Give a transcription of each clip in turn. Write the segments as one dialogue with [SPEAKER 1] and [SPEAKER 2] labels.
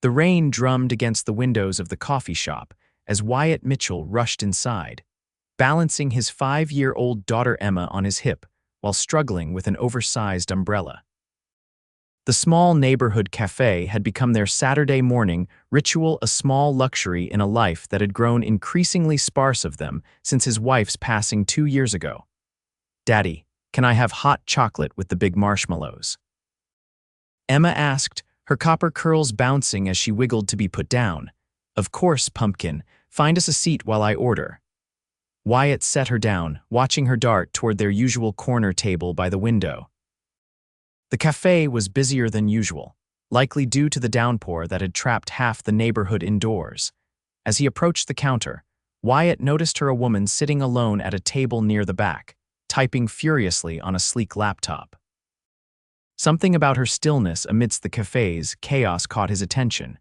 [SPEAKER 1] The rain drummed against the windows of the coffee shop as Wyatt Mitchell rushed inside, balancing his 5-year-old daughter Emma on his hip while struggling with an oversized umbrella. The small neighborhood cafe had become their Saturday morning ritual, a small luxury in a life that had grown increasingly sparse of them since his wife's passing 2 years ago. "Daddy, can I have hot chocolate with the big marshmallows?" Emma asked, her copper curls bouncing as she wiggled to be put down. "Of course, pumpkin. Find us a seat while I order." Wyatt set her down, watching her dart toward their usual corner table by the window. The cafe was busier than usual, likely due to the downpour that had trapped half the neighborhood indoors. As he approached the counter, Wyatt noticed her, a woman sitting alone at a table near the back, typing furiously on a sleek laptop. Something about her stillness amidst the cafe's chaos caught his attention.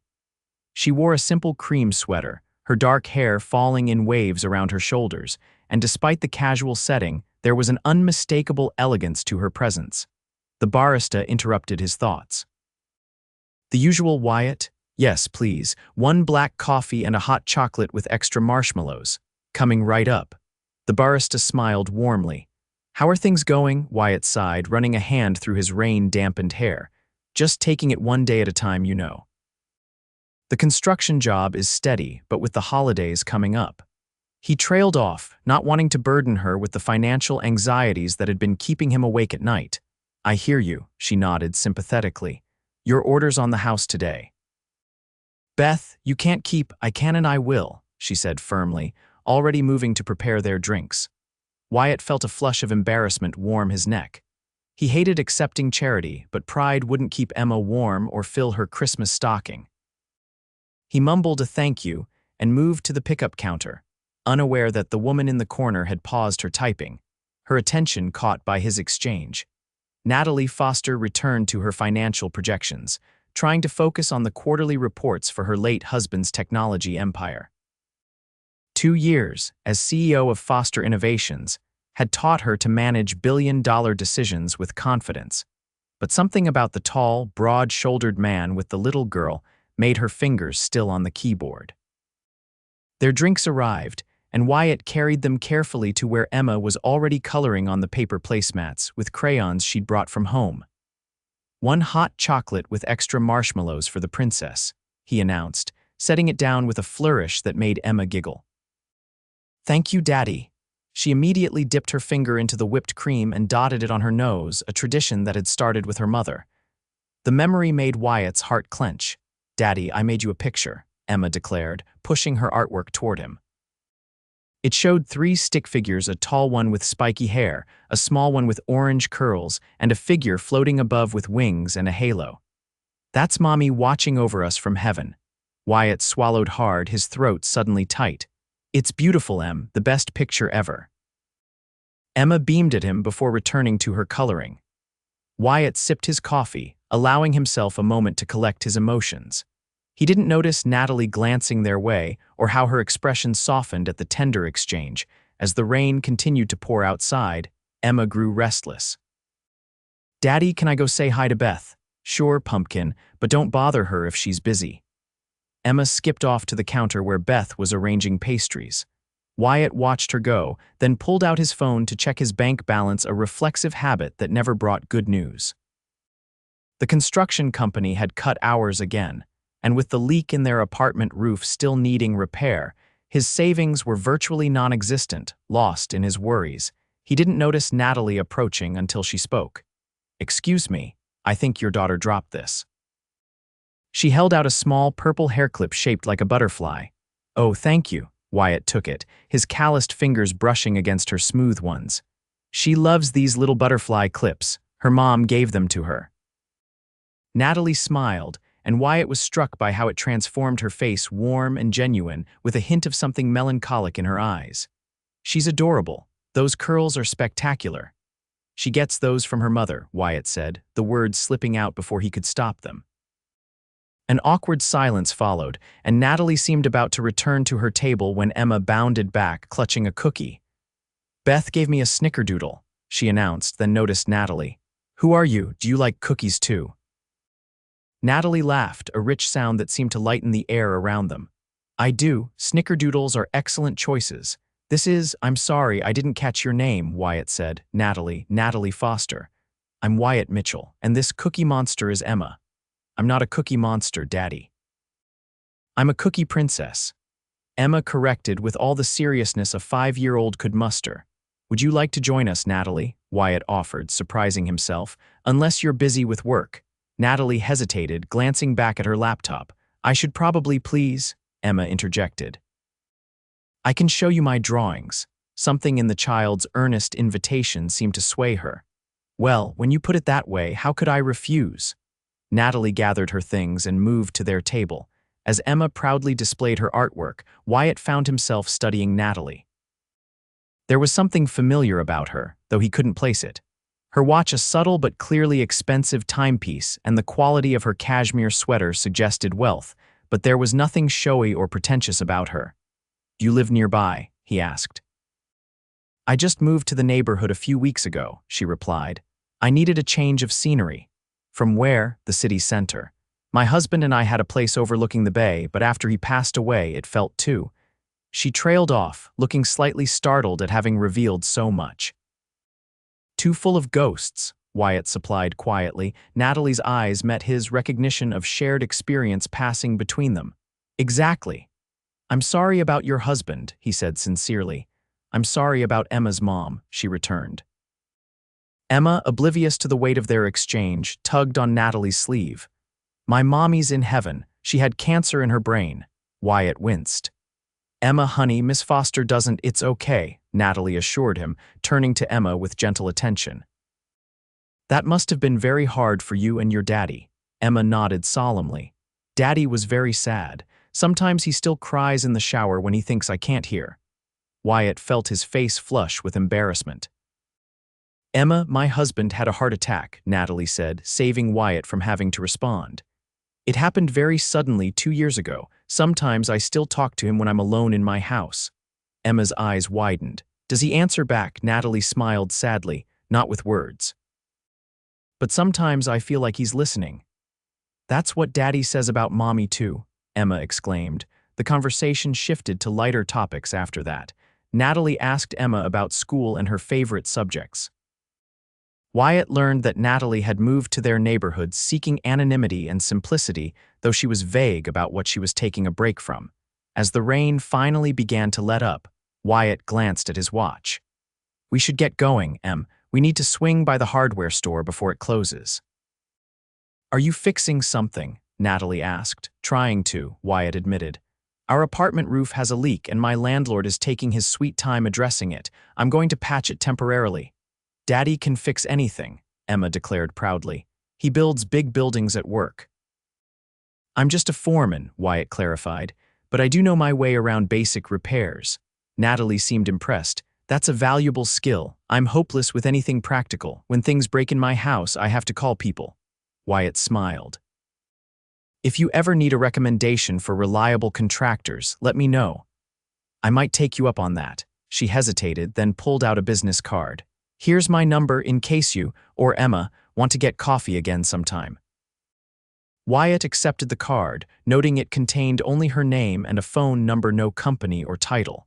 [SPEAKER 1] She wore a simple cream sweater, her dark hair falling in waves around her shoulders, and despite the casual setting, there was an unmistakable elegance to her presence. The barista interrupted his thoughts. "The usual, Wyatt?" "Yes, please. 1 black coffee and a hot chocolate with extra marshmallows." "Coming right up." The barista smiled warmly. "How are things going?" Wyatt sighed, running a hand through his rain-dampened hair. "Just taking it one day at a time, you know. The construction job is steady, but with the holidays coming up." He trailed off, not wanting to burden her with the financial anxieties that had been keeping him awake at night. "I hear you," she nodded sympathetically. "Your order's on the house today." "Beth, you can't keep." "I can and I will," she said firmly, already moving to prepare their drinks. Wyatt felt a flush of embarrassment warm his neck. He hated accepting charity, but pride wouldn't keep Emma warm or fill her Christmas stocking. He mumbled a thank you and moved to the pickup counter, unaware that the woman in the corner had paused her typing, her attention caught by his exchange. Natalie Foster returned to her financial projections, trying to focus on the quarterly reports for her late husband's technology empire. 2 years as CEO of Foster Innovations had taught her to manage billion-dollar decisions with confidence, but something about the tall, broad-shouldered man with the little girl made her fingers still on the keyboard. Their drinks arrived, and Wyatt carried them carefully to where Emma was already coloring on the paper placemats with crayons she'd brought from home. 1 hot chocolate with extra marshmallows for the princess," he announced, setting it down with a flourish that made Emma giggle. "Thank you, Daddy." She immediately dipped her finger into the whipped cream and dotted it on her nose, a tradition that had started with her mother. The memory made Wyatt's heart clench. "Daddy, I made you a picture," Emma declared, pushing her artwork toward him. It showed 3 stick figures, a tall one with spiky hair, a small one with orange curls, and a figure floating above with wings and a halo. "That's Mommy watching over us from heaven." Wyatt swallowed hard, his throat suddenly tight. "It's beautiful, Em, the best picture ever." Emma beamed at him before returning to her coloring. Wyatt sipped his coffee, allowing himself a moment to collect his emotions. He didn't notice Natalie glancing their way or how her expression softened at the tender exchange. As the rain continued to pour outside, Emma grew restless. "Daddy, can I go say hi to Beth?" "Sure, pumpkin, but don't bother her if she's busy." Emma skipped off to the counter where Beth was arranging pastries. Wyatt watched her go, then pulled out his phone to check his bank balance, a reflexive habit that never brought good news. The construction company had cut hours again, and with the leak in their apartment roof still needing repair, his savings were virtually non-existent, lost in his worries. He didn't notice Natalie approaching until she spoke. "Excuse me, I think your daughter dropped this." She held out a small purple hairclip shaped like a butterfly. "Oh, thank you." Wyatt took it, his calloused fingers brushing against her smooth ones. "She loves these little butterfly clips. Her mom gave them to her." Natalie smiled, and Wyatt was struck by how it transformed her face warm and genuine, with a hint of something melancholic in her eyes. "She's adorable. Those curls are spectacular." "She gets those from her mother," Wyatt said, the words slipping out before he could stop them. An awkward silence followed, and Natalie seemed about to return to her table when Emma bounded back, clutching a cookie. "Beth gave me a snickerdoodle," she announced, then noticed Natalie. "Who are you? Do you like cookies too?" Natalie laughed, a rich sound that seemed to lighten the air around them. I do. Snickerdoodles are excellent choices. I'm sorry, I didn't catch your name, Wyatt said. Natalie Foster. I'm Wyatt Mitchell, and this cookie monster is Emma. I'm not a cookie monster, Daddy. I'm a cookie princess. Emma corrected with all the seriousness a 5-year-old could muster. Would you like to join us, Natalie? Wyatt offered, surprising himself. Unless you're busy with work. Natalie hesitated, glancing back at her laptop. I should probably please, Emma interjected. I can show you my drawings. Something in the child's earnest invitation seemed to sway her. Well, when you put it that way, how could I refuse? Natalie gathered her things and moved to their table. As Emma proudly displayed her artwork, Wyatt found himself studying Natalie. There was something familiar about her, though he couldn't place it. Her watch a subtle but clearly expensive timepiece, and the quality of her cashmere sweater suggested wealth, but there was nothing showy or pretentious about her. Do you live nearby? He asked. I just moved to the neighborhood a few weeks ago, she replied. I needed a change of scenery. From where? The city center. My husband and I had a place overlooking the bay, but after he passed away, it felt too. She trailed off, looking slightly startled at having revealed so much. Too full of ghosts, Wyatt supplied quietly. Natalie's eyes met his, recognition of shared experience passing between them. Exactly. I'm sorry about your husband, he said sincerely. I'm sorry about Emma's mom, she returned. Emma, oblivious to the weight of their exchange, tugged on Natalie's sleeve. My mommy's in heaven. She had cancer in her brain. Wyatt winced. Emma, honey, Miss Foster doesn't. It's okay, Natalie assured him, turning to Emma with gentle attention. That must have been very hard for you and your daddy. Emma nodded solemnly. Daddy was very sad. Sometimes he still cries in the shower when he thinks I can't hear. Wyatt felt his face flush with embarrassment. Emma, my husband had a heart attack, Natalie said, saving Wyatt from having to respond. It happened very suddenly 2 years ago. Sometimes I still talk to him when I'm alone in my house. Emma's eyes widened. Does he answer back? Natalie smiled sadly, not with words. But sometimes I feel like he's listening. That's what Daddy says about Mommy too, Emma exclaimed. The conversation shifted to lighter topics after that. Natalie asked Emma about school and her favorite subjects. Wyatt learned that Natalie had moved to their neighborhood seeking anonymity and simplicity, though she was vague about what she was taking a break from. As the rain finally began to let up, Wyatt glanced at his watch. We should get going, Em. We need to swing by the hardware store before it closes. Are you fixing something? Natalie asked. Trying to, Wyatt admitted. Our apartment roof has a leak and my landlord is taking his sweet time addressing it. I'm going to patch it temporarily. Daddy can fix anything, Emma declared proudly. He builds big buildings at work. I'm just a foreman, Wyatt clarified, but I do know my way around basic repairs. Natalie seemed impressed. That's a valuable skill. I'm hopeless with anything practical. When things break in my house, I have to call people. Wyatt smiled. If you ever need a recommendation for reliable contractors, let me know. I might take you up on that. She hesitated, then pulled out a business card. Here's my number in case you, or Emma, want to get coffee again sometime. Wyatt accepted the card, noting it contained only her name and a phone number, no company or title.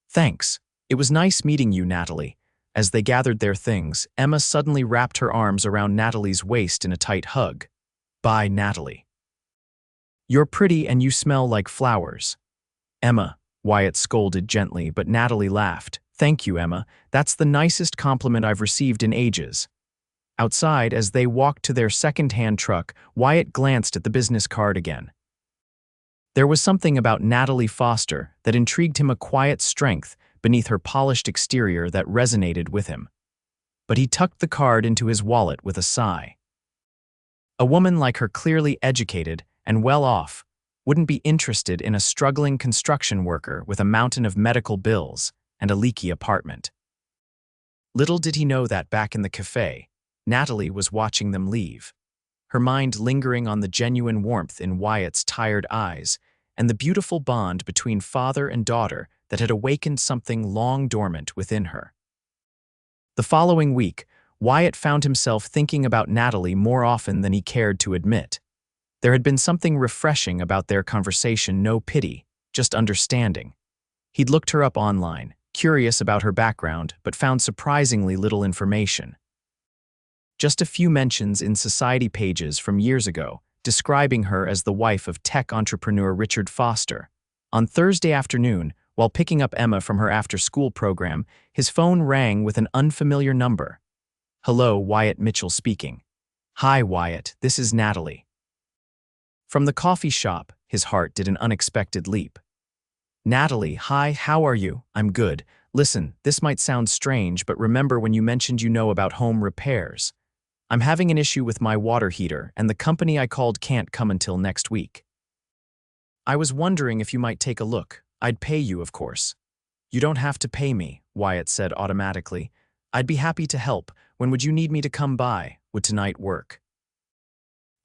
[SPEAKER 1] Thanks. It was nice meeting you, Natalie. As they gathered their things, Emma suddenly wrapped her arms around Natalie's waist in a tight hug. Bye, Natalie. You're pretty and you smell like flowers. Emma, Wyatt scolded gently, but Natalie laughed. Thank you, Emma. That's the nicest compliment I've received in ages. Outside, as they walked to their second-hand truck, Wyatt glanced at the business card again. There was something about Natalie Foster that intrigued him, a quiet strength beneath her polished exterior that resonated with him. But he tucked the card into his wallet with a sigh. A woman like her, clearly educated and well off, wouldn't be interested in a struggling construction worker with a mountain of medical bills and a leaky apartment. Little did he know that back in the cafe, Natalie was watching them leave, her mind lingering on the genuine warmth in Wyatt's tired eyes and the beautiful bond between father and daughter that had awakened something long dormant within her. The following week, Wyatt found himself thinking about Natalie more often than he cared to admit. There had been something refreshing about their conversation, no pity, just understanding. He'd looked her up online, curious about her background, but found surprisingly little information. Just a few mentions in society pages from years ago, describing her as the wife of tech entrepreneur Richard Foster. On Thursday afternoon, while picking up Emma from her after-school program, his phone rang with an unfamiliar number. "Hello, Wyatt Mitchell speaking." "Hi, Wyatt, this is Natalie." From the coffee shop, his heart did an unexpected leap. "Natalie, hi, how are you?" "I'm good. Listen, this might sound strange, but remember when you mentioned you know about home repairs? I'm having an issue with my water heater, and the company I called can't come until next week. I was wondering if you might take a look. I'd pay you, of course." "You don't have to pay me," Wyatt said automatically. "I'd be happy to help. When would you need me to come by? Would tonight work?"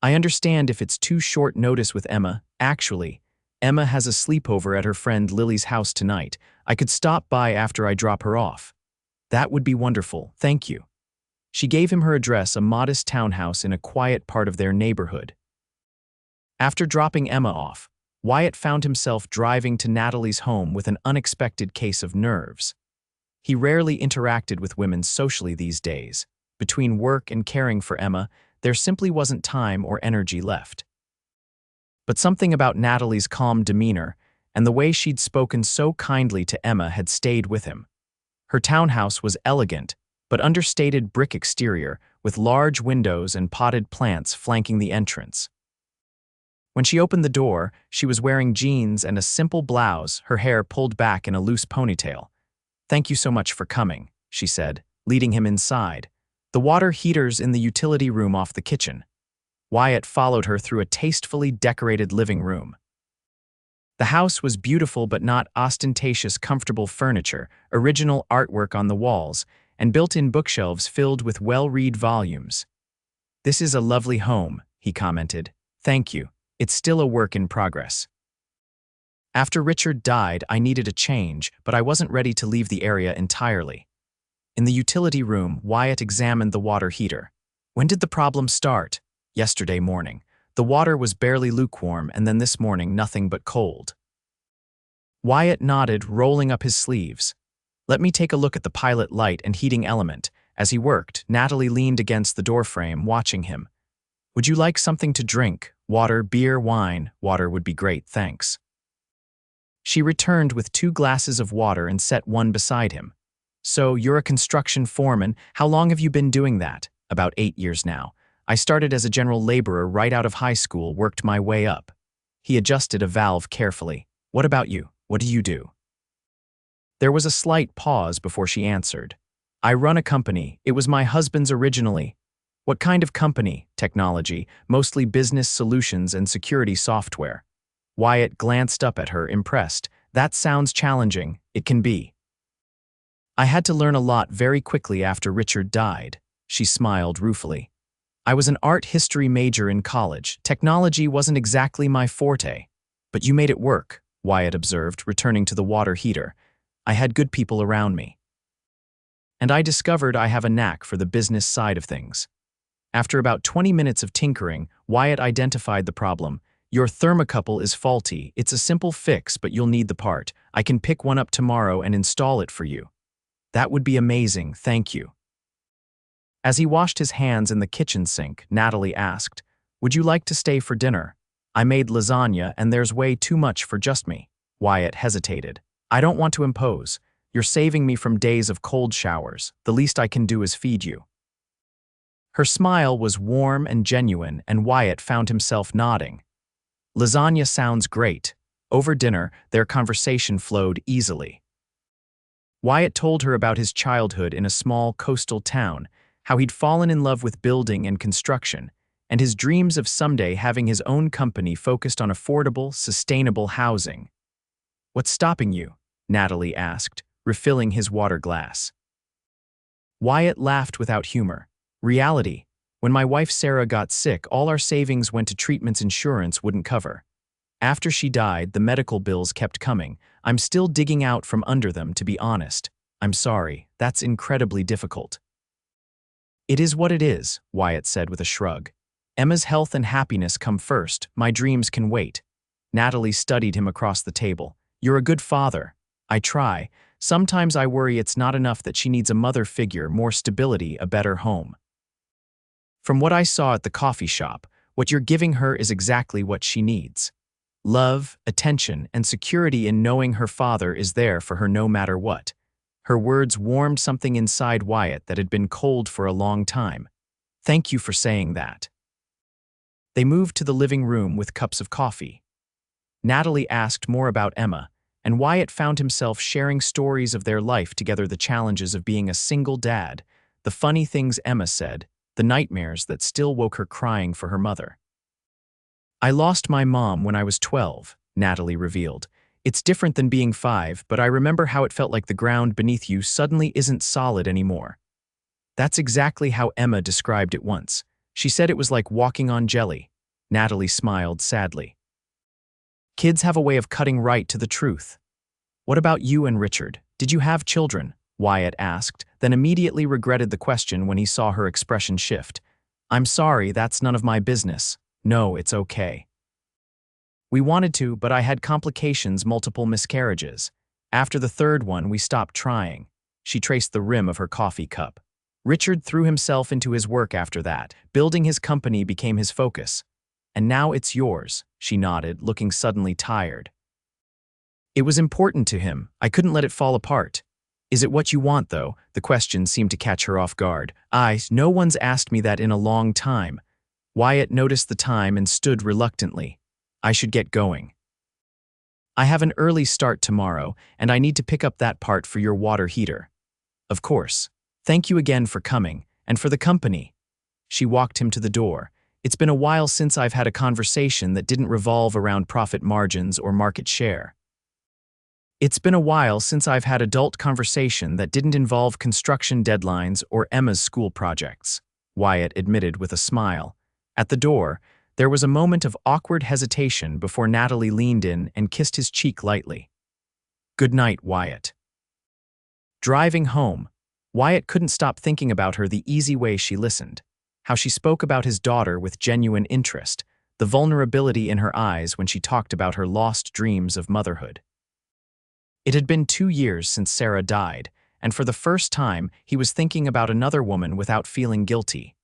[SPEAKER 1] "I understand if it's too short notice with Emma. Actually, Emma has a sleepover at her friend Lily's house tonight. I could stop by after I drop her off." "That would be wonderful, thank you." She gave him her address, a modest townhouse in a quiet part of their neighborhood. After dropping Emma off, Wyatt found himself driving to Natalie's home with an unexpected case of nerves. He rarely interacted with women socially these days. Between work and caring for Emma, there simply wasn't time or energy left. But something about Natalie's calm demeanor and the way she'd spoken so kindly to Emma had stayed with him. Her townhouse was elegant, but understated brick exterior with large windows and potted plants flanking the entrance. When she opened the door, she was wearing jeans and a simple blouse, her hair pulled back in a loose ponytail. "Thank you so much for coming," she said, leading him inside. "The water heater's in the utility room off the kitchen." Wyatt followed her through a tastefully decorated living room. The house was beautiful but not ostentatious, comfortable furniture, original artwork on the walls, and built-in bookshelves filled with well-read volumes. "This is a lovely home," he commented. "Thank you. It's still a work in progress. After Richard died, I needed a change, but I wasn't ready to leave the area entirely." In the utility room, Wyatt examined the water heater. "When did the problem start?" "Yesterday morning. The water was barely lukewarm, and then this morning nothing but cold." Wyatt nodded, rolling up his sleeves. "Let me take a look at the pilot light and heating element." As he worked, Natalie leaned against the doorframe, watching him. "Would you like something to drink? Water, beer, wine?" "Water would be great, thanks." She returned with 2 glasses of water and set one beside him. "So, you're a construction foreman. How long have you been doing that?" "About 8 years now. I started as a general laborer right out of high school, worked my way up." He adjusted a valve carefully. "What about you? What do you do?" There was a slight pause before she answered. "I run a company. It was my husband's originally." "What kind of company?" "Technology, mostly business solutions and security software." Wyatt glanced up at her, impressed. "That sounds challenging." "It can be." "I had to learn a lot very quickly after Richard died." She smiled ruefully. "I was an art history major in college. Technology wasn't exactly my forte." "But you made it work," Wyatt observed, returning to the water heater. "I had good people around me. And I discovered I have a knack for the business side of things." After about 20 minutes of tinkering, Wyatt identified the problem. "Your thermocouple is faulty. It's a simple fix, but you'll need the part. I can pick one up tomorrow and install it for you." "That would be amazing, thank you." As he washed his hands in the kitchen sink, Natalie asked, "Would you like to stay for dinner? I made lasagna and there's way too much for just me." Wyatt hesitated. "I don't want to impose. You're saving me from days of cold showers. The least I can do is feed you." Her smile was warm and genuine, and Wyatt found himself nodding. "Lasagna sounds great." Over dinner, their conversation flowed easily. Wyatt told her about his childhood in a small coastal town, how he'd fallen in love with building and construction, and his dreams of someday having his own company focused on affordable, sustainable housing. "What's stopping you?" Natalie asked, refilling his water glass. Wyatt laughed without humor. "Reality. When my wife Sarah got sick, all our savings went to treatments insurance wouldn't cover. After she died, the medical bills kept coming. I'm still digging out from under them, to be honest. I'm sorry, that's incredibly difficult." "It is what it is," Wyatt said with a shrug. Emma's health and happiness come first. My dreams can wait. Natalie studied him across the table. You're a good father. I try. Sometimes I worry it's not enough that she needs a mother figure, more stability, a better home. From what I saw at the coffee shop, what you're giving her is exactly what she needs. Love, attention, and security in knowing her father is there for her no matter what. Her words warmed something inside Wyatt that had been cold for a long time. Thank you for saying that. They moved to the living room with cups of coffee. Natalie asked more about Emma, and Wyatt found himself sharing stories of their life together, the challenges of being a single dad, the funny things Emma said, the nightmares that still woke her crying for her mother. I lost my mom when I was 12, Natalie revealed. It's different than being 5, but I remember how it felt like the ground beneath you suddenly isn't solid anymore. That's exactly how Emma described it once. She said it was like walking on jelly. Natalie smiled sadly. Kids have a way of cutting right to the truth. What about you and Richard? Did you have children? Wyatt asked, then immediately regretted the question when he saw her expression shift. I'm sorry, that's none of my business. No, it's okay. We wanted to, but I had complications, multiple miscarriages. After the third one, we stopped trying. She traced the rim of her coffee cup. Richard threw himself into his work after that. Building his company became his focus. And now it's yours, she nodded, looking suddenly tired. It was important to him. I couldn't let it fall apart. Is it what you want, though? The question seemed to catch her off guard. No one's asked me that in a long time. Wyatt noticed the time and stood reluctantly. I should get going. I have an early start tomorrow, and I need to pick up that part for your water heater. Of course. Thank you again for coming, and for the company. She walked him to the door. It's been a while since I've had a conversation that didn't revolve around profit margins or market share. It's been a while since I've had adult conversation that didn't involve construction deadlines or Emma's school projects, Wyatt admitted with a smile. At the door, there was a moment of awkward hesitation before Natalie leaned in and kissed his cheek lightly. Good night, Wyatt. Driving home, Wyatt couldn't stop thinking about her, the easy way she listened, how she spoke about his daughter with genuine interest, the vulnerability in her eyes when she talked about her lost dreams of motherhood. It had been 2 years since Sarah died, and for the first time, he was thinking about another woman without feeling guilty.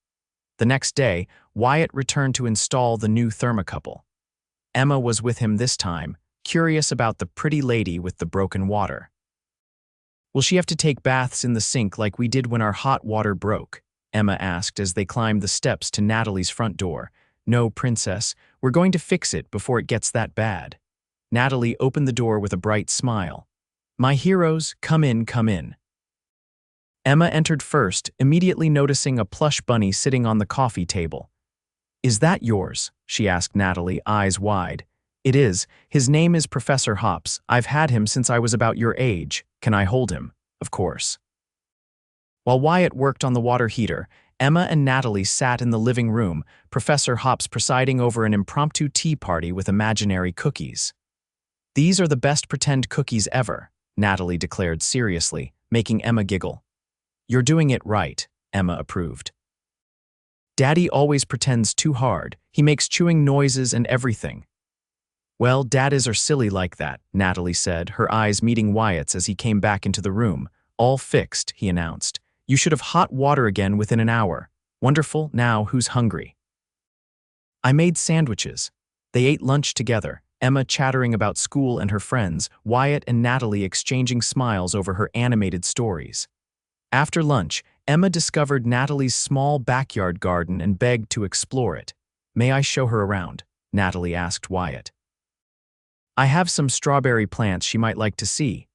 [SPEAKER 1] The next day, Wyatt returned to install the new thermocouple. Emma was with him this time, curious about the pretty lady with the broken water. Will she have to take baths in the sink like we did when our hot water broke? Emma asked as they climbed the steps to Natalie's front door. No, princess, we're going to fix it before it gets that bad. Natalie opened the door with a bright smile. My heroes, come in, come in. Emma entered first, immediately noticing a plush bunny sitting on the coffee table. Is that yours? She asked Natalie, eyes wide. It is. His name is Professor Hops. I've had him since I was about your age. Can I hold him? Of course. While Wyatt worked on the water heater, Emma and Natalie sat in the living room, Professor Hops presiding over an impromptu tea party with imaginary cookies. These are the best pretend cookies ever, Natalie declared seriously, making Emma giggle. You're doing it right, Emma approved. Daddy always pretends too hard. He makes chewing noises and everything. Well, daddies are silly like that, Natalie said, her eyes meeting Wyatt's as he came back into the room. All fixed, he announced. You should have hot water again within an hour. Wonderful, now who's hungry? I made sandwiches. They ate lunch together, Emma chattering about school and her friends, Wyatt and Natalie exchanging smiles over her animated stories. After lunch, Emma discovered Natalie's small backyard garden and begged to explore it. May I show her around? Natalie asked Wyatt. I have some strawberry plants she might like to see.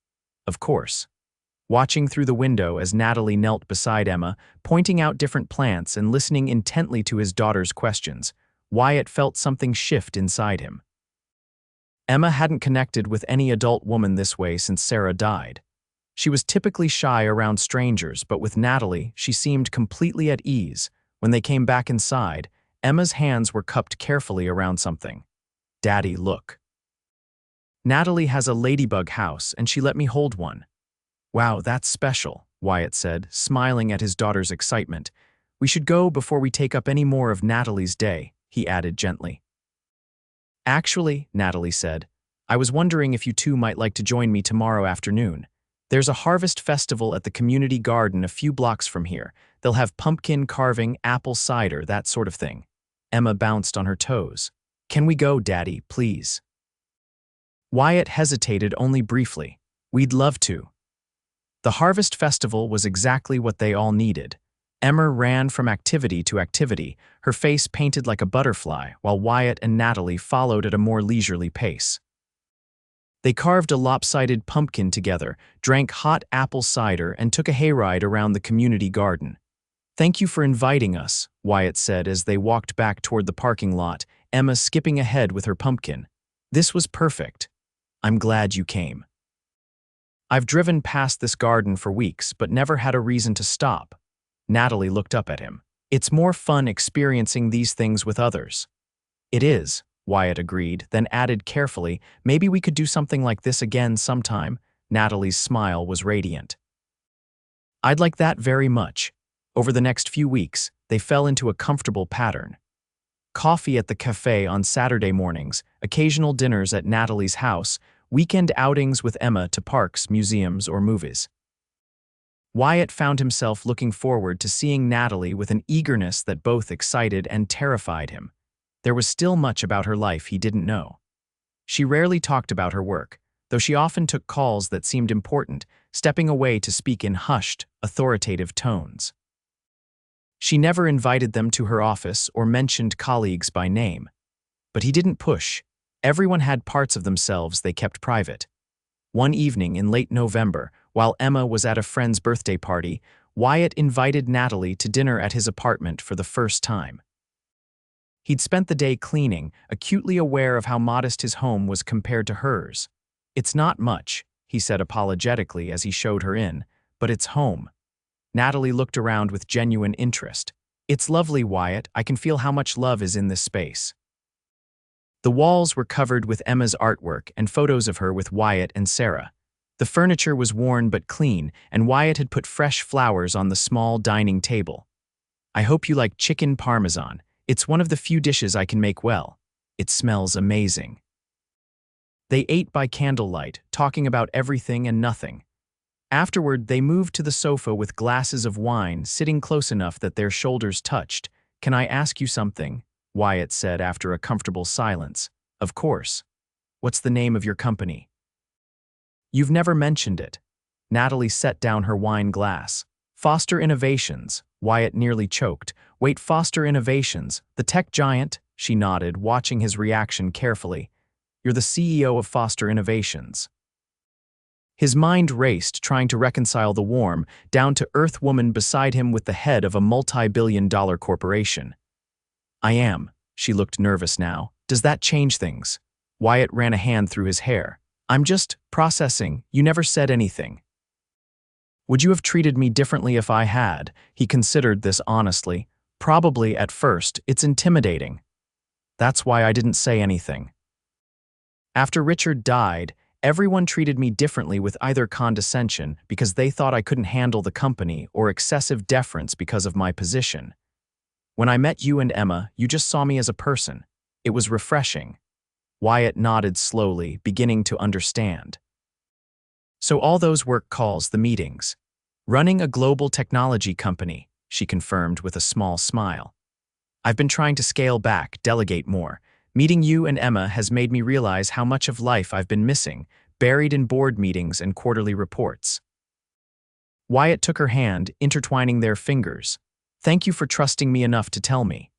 [SPEAKER 1] Of course. Watching through the window as Natalie knelt beside Emma, pointing out different plants and listening intently to his daughter's questions, Wyatt felt something shift inside him. Emma hadn't connected with any adult woman this way since Sarah died. She was typically shy around strangers, but with Natalie, she seemed completely at ease. When they came back inside, Emma's hands were cupped carefully around something. Daddy, look. Natalie has a ladybug house, and she let me hold one. Wow, that's special, Wyatt said, smiling at his daughter's excitement. We should go before we take up any more of Natalie's day, he added gently. Actually, Natalie said, I was wondering if you two might like to join me tomorrow afternoon. There's a harvest festival at the community garden a few blocks from here. They'll have pumpkin carving, apple cider, that sort of thing. Emma bounced on her toes. Can we go, Daddy, please? Wyatt hesitated only briefly. We'd love to. The harvest festival was exactly what they all needed. Emma ran from activity to activity, her face painted like a butterfly, while Wyatt and Natalie followed at a more leisurely pace. They carved a lopsided pumpkin together, drank hot apple cider, and took a hayride around the community garden. Thank you for inviting us, Wyatt said as they walked back toward the parking lot, Emma skipping ahead with her pumpkin. This was perfect. I'm glad you came. I've driven past this garden for weeks, but never had a reason to stop. Natalie looked up at him. It's more fun experiencing these things with others. It is, Wyatt agreed, then added carefully, maybe we could do something like this again sometime. Natalie's smile was radiant. I'd like that very much. Over the next few weeks, they fell into a comfortable pattern. Coffee at the cafe on Saturday mornings, occasional dinners at Natalie's house, weekend outings with Emma to parks, museums, or movies. Wyatt found himself looking forward to seeing Natalie with an eagerness that both excited and terrified him. There was still much about her life he didn't know. She rarely talked about her work, though she often took calls that seemed important, stepping away to speak in hushed, authoritative tones. She never invited them to her office or mentioned colleagues by name. But he didn't push. Everyone had parts of themselves they kept private. One evening in late November, while Emma was at a friend's birthday party, Wyatt invited Natalie to dinner at his apartment for the first time. He'd spent the day cleaning, acutely aware of how modest his home was compared to hers. It's not much, he said apologetically as he showed her in, but it's home. Natalie looked around with genuine interest. It's lovely, Wyatt. I can feel how much love is in this space. The walls were covered with Emma's artwork and photos of her with Wyatt and Sarah. The furniture was worn but clean, and Wyatt had put fresh flowers on the small dining table. I hope you like chicken parmesan. It's one of the few dishes I can make well. It smells amazing. They ate by candlelight, talking about everything and nothing. Afterward, they moved to the sofa with glasses of wine, sitting close enough that their shoulders touched. Can I ask you something? Wyatt said after a comfortable silence. Of course. What's the name of your company? You've never mentioned it. Natalie set down her wine glass. Foster Innovations. Wyatt nearly choked. Wait, Foster Innovations, the tech giant? She nodded, watching his reaction carefully. You're the CEO of Foster Innovations. His mind raced, trying to reconcile the warm, down-to-earth woman beside him with the head of a multi-billion-dollar corporation. I am. She looked nervous now. Does that change things? Wyatt ran a hand through his hair. I'm just processing. You never said anything. Would you have treated me differently if I had? He considered this honestly. Probably at first. It's intimidating. That's why I didn't say anything. After Richard died, everyone treated me differently with either condescension because they thought I couldn't handle the company or excessive deference because of my position. When I met you and Emma, you just saw me as a person. It was refreshing. Wyatt nodded slowly, beginning to understand. So all those work calls, the meetings. Running a global technology company, she confirmed with a small smile. I've been trying to scale back, delegate more. Meeting you and Emma has made me realize how much of life I've been missing, buried in board meetings and quarterly reports. Wyatt took her hand, intertwining their fingers. Thank you for trusting me enough to tell me.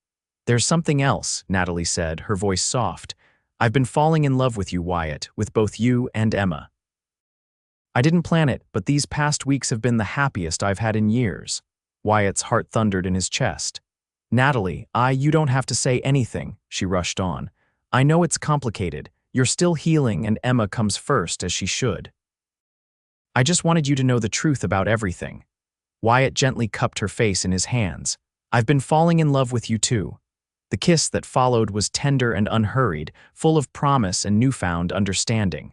[SPEAKER 1] There's something else, Natalie said, her voice soft. I've been falling in love with you, Wyatt, with both you and Emma. I didn't plan it, but these past weeks have been the happiest I've had in years. Wyatt's heart thundered in his chest. Natalie, you don't have to say anything, she rushed on. I know it's complicated. You're still healing and Emma comes first, as she should. I just wanted you to know the truth about everything. Wyatt gently cupped her face in his hands. I've been falling in love with you too. The kiss that followed was tender and unhurried, full of promise and newfound understanding.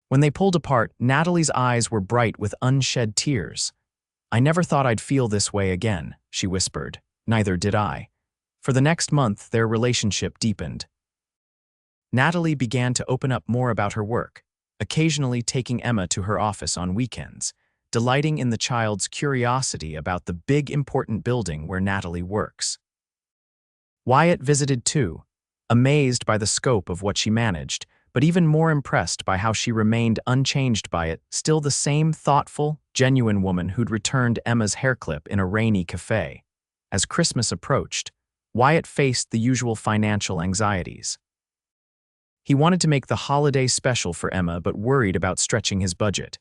[SPEAKER 1] When they pulled apart, Natalie's eyes were bright with unshed tears. "I never thought I'd feel this way again," she whispered. "Neither did I." For the next month, their relationship deepened. Natalie began to open up more about her work, occasionally taking Emma to her office on weekends, delighting in the child's curiosity about the big, important building where Natalie works. Wyatt visited too, amazed by the scope of what she managed, but even more impressed by how she remained unchanged by it, still the same thoughtful, genuine woman who'd returned Emma's hairclip in a rainy cafe. As Christmas approached, Wyatt faced the usual financial anxieties. He wanted to make the holiday special for Emma but worried about stretching his budget.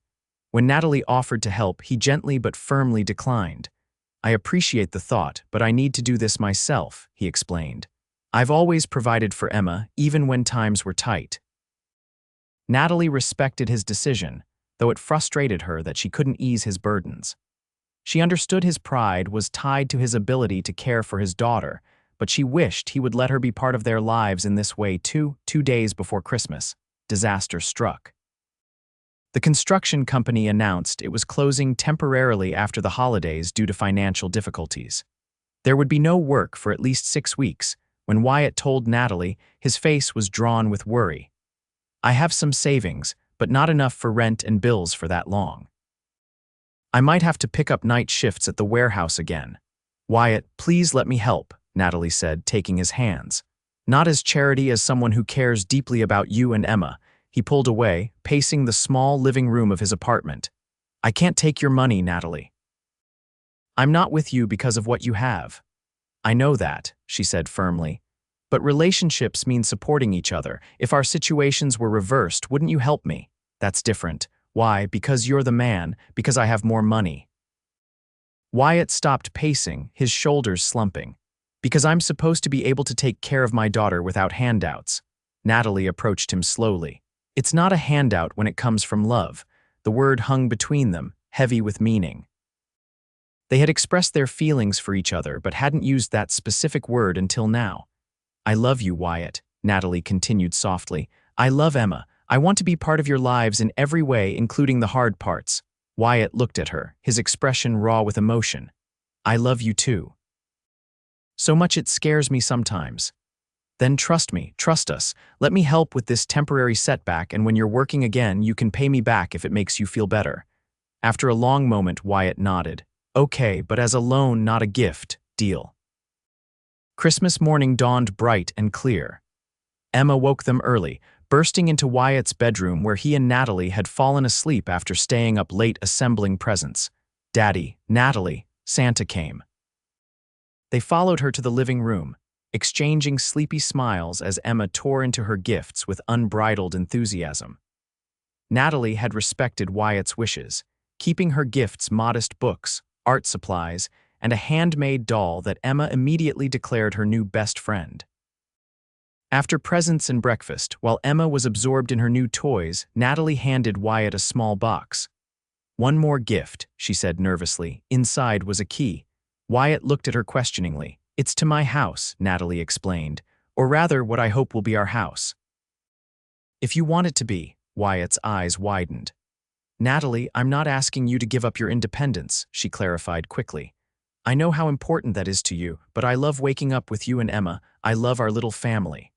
[SPEAKER 1] When Natalie offered to help, he gently but firmly declined. "I appreciate the thought, but I need to do this myself," he explained. "I've always provided for Emma, even when times were tight." Natalie respected his decision, though it frustrated her that she couldn't ease his burdens. She understood his pride was tied to his ability to care for his daughter, but she wished he would let her be part of their lives in this way too. 2 days before Christmas, disaster struck. The construction company announced it was closing temporarily after the holidays due to financial difficulties. There would be no work for at least 6 weeks. When Wyatt told Natalie, his face was drawn with worry. "I have some savings, but not enough for rent and bills for that long. I might have to pick up night shifts at the warehouse again." "Wyatt, please let me help," Natalie said, taking his hands. "Not as charity, as someone who cares deeply about you and Emma." He pulled away, pacing the small living room of his apartment. "I can't take your money, Natalie. I'm not with you because of what you have." "I know that," she said firmly. "But relationships mean supporting each other. If our situations were reversed, wouldn't you help me?" "That's different." "Why? Because you're the man, because I have more money." Wyatt stopped pacing, his shoulders slumping. "Because I'm supposed to be able to take care of my daughter without handouts." Natalie approached him slowly. "It's not a handout when it comes from love." The word hung between them, heavy with meaning. They had expressed their feelings for each other but hadn't used that specific word until now. "I love you, Wyatt," Natalie continued softly. "I love Emma. I want to be part of your lives in every way, including the hard parts." Wyatt looked at her, his expression raw with emotion. "I love you too. So much it scares me sometimes." "Then trust me, trust us. Let me help with this temporary setback, and when you're working again, you can pay me back if it makes you feel better." After a long moment, Wyatt nodded. "Okay, but as a loan, not a gift. Deal." Christmas morning dawned bright and clear. Emma woke them early, bursting into Wyatt's bedroom where he and Natalie had fallen asleep after staying up late assembling presents. "Daddy, Natalie, Santa came." They followed her to the living room, exchanging sleepy smiles as Emma tore into her gifts with unbridled enthusiasm. Natalie had respected Wyatt's wishes, keeping her gifts modest books, art supplies, and a handmade doll that Emma immediately declared her new best friend. After presents and breakfast, while Emma was absorbed in her new toys, Natalie handed Wyatt a small box. "One more gift," she said nervously. Inside was a key. Wyatt looked at her questioningly. "It's to my house," Natalie explained, "or rather what I hope will be our house." "If you want it to be," Wyatt's eyes widened. "Natalie, I'm not asking you to give up your independence," she clarified quickly. "I know how important that is to you, but I love waking up with you and Emma. I love our little family.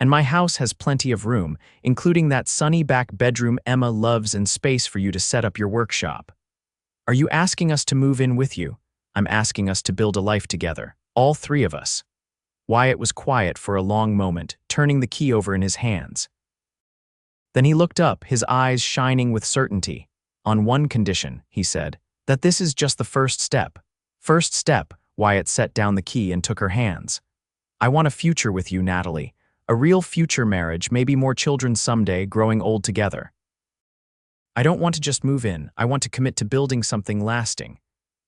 [SPEAKER 1] And my house has plenty of room, including that sunny back bedroom Emma loves and space for you to set up your workshop." "Are you asking us to move in with you?" "I'm asking us to build a life together, all 3 of us." Wyatt was quiet for a long moment, turning the key over in his hands. Then he looked up, his eyes shining with certainty. "On one condition," he said, "that this is just the first step." "First step," Wyatt set down the key and took her hands. "I want a future with you, Natalie. A real future marriage, maybe more children someday, growing old together. I don't want to just move in, I want to commit to building something lasting."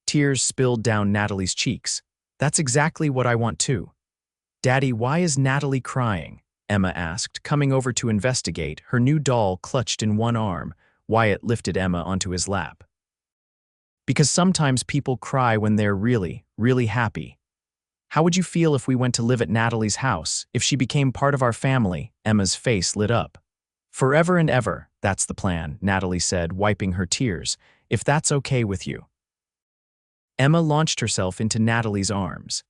[SPEAKER 1] Tears spilled down Natalie's cheeks. "That's exactly what I want too." "Daddy, why is Natalie crying?" Emma asked, coming over to investigate, her new doll clutched in one arm. Wyatt lifted Emma onto his lap. "Because sometimes people cry when they're really, really happy." "How would you feel if we went to live at Natalie's house, if she became part of our family?" Emma's face lit up. "Forever and ever, that's the plan," Natalie said, wiping her tears. "If that's okay with you." Emma launched herself into Natalie's arms.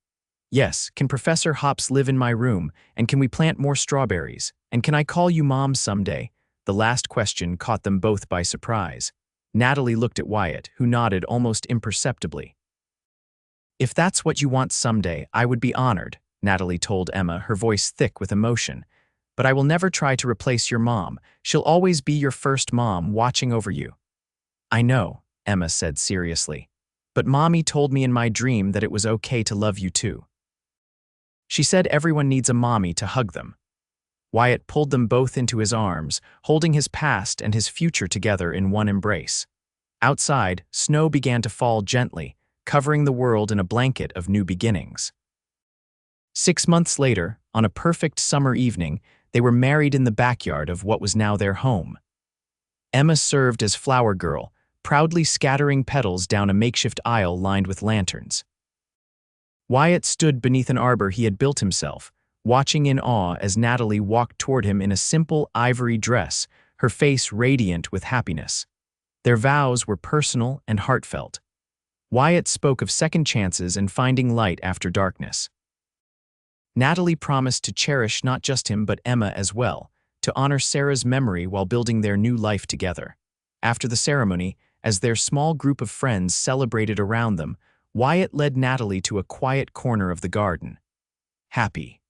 [SPEAKER 1] Yes, can Professor Hops live in my room, and can we plant more strawberries, and can I call you Mom someday? The last question caught them both by surprise. Natalie looked at Wyatt, who nodded almost imperceptibly. If that's what you want someday, I would be honored, Natalie told Emma, her voice thick with emotion. But I will never try to replace your mom. She'll always be your first mom watching over you. I know, Emma said seriously. But Mommy told me in my dream that it was okay to love you too. She said everyone needs a mommy to hug them. Wyatt pulled them both into his arms, holding his past and his future together in one embrace. Outside, snow began to fall gently, covering the world in a blanket of new beginnings. 6 months later, on a perfect summer evening, they were married in the backyard of what was now their home. Emma served as flower girl, proudly scattering petals down a makeshift aisle lined with lanterns. Wyatt stood beneath an arbor he had built himself, watching in awe as Natalie walked toward him in a simple ivory dress, her face radiant with happiness. Their vows were personal and heartfelt. Wyatt spoke of second chances and finding light after darkness. Natalie promised to cherish not just him but Emma as well, to honor Sarah's memory while building their new life together. After the ceremony, as their small group of friends celebrated around them, Wyatt led Natalie to a quiet corner of the garden. Happy?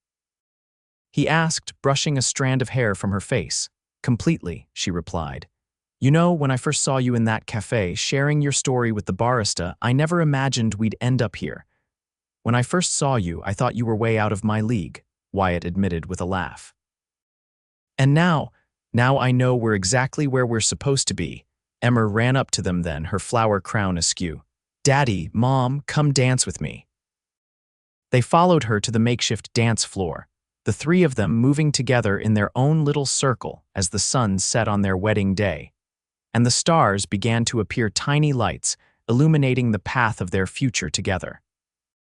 [SPEAKER 1] He asked, brushing a strand of hair from her face. Completely, she replied. You know, when I first saw you in that cafe, sharing your story with the barista, I never imagined we'd end up here. When I first saw you, I thought you were way out of my league, Wyatt admitted with a laugh. And now I know we're exactly where we're supposed to be. Emma ran up to them then, her flower crown askew. Daddy, Mom, come dance with me. They followed her to the makeshift dance floor, the three of them moving together in their own little circle as the sun set on their wedding day. And the stars began to appear tiny lights, illuminating the path of their future together.